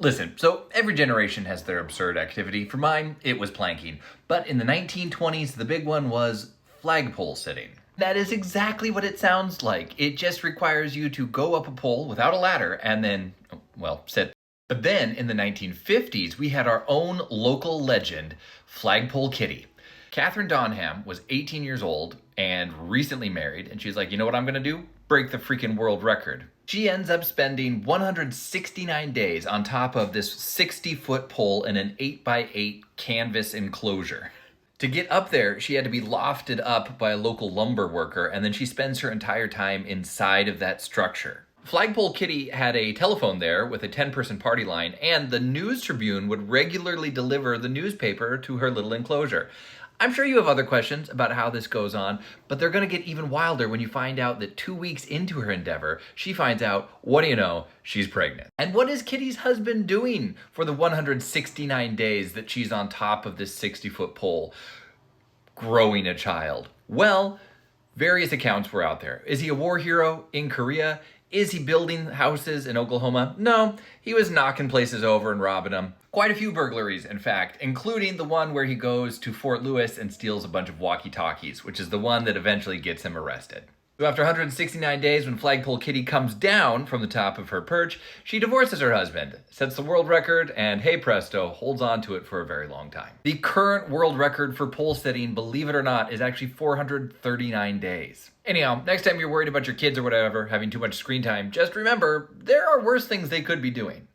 Listen, so every generation has their absurd activity. For mine, it was planking. But in the 1920s, the big one was flagpole sitting. That is exactly what it sounds like. It just requires you to go up a pole without a ladder and then, well, sit. But then in the 1950s, we had our own local legend, Flagpole Kitty. Catherine Donham was 18 years old and recently married, and she's like, you know what I'm gonna do? Break the freaking world record. She ends up spending 169 days on top of this 60-foot pole in an 8x8 canvas enclosure. To get up there, she had to be lofted up by a local lumber worker, and then she spends her entire time inside of that structure. Flagpole Kitty had a telephone there with a 10-person party line, and the News Tribune would regularly deliver the newspaper to her little enclosure. I'm sure you have other questions about how this goes on, but they're going to get even wilder when you find out that 2 weeks into her endeavor, she finds out, what do you know, she's pregnant. And what is Kitty's husband doing for the 169 days that she's on top of this 60-foot pole, growing a child? Well, various accounts were out there. Is he a war hero in Korea? Is he building houses in Oklahoma? No, he was knocking places over and robbing them. Quite a few burglaries, in fact, including the one where he goes to Fort Lewis and steals a bunch of walkie-talkies, which is the one that eventually gets him arrested. So after 169 days, when Flagpole Kitty comes down from the top of her perch, she divorces her husband, sets the world record, and hey presto, holds on to it for a very long time. The current world record for pole sitting, believe it or not, is actually 439 days. Anyhow, next time you're worried about your kids or whatever having too much screen time, just remember, there are worse things they could be doing.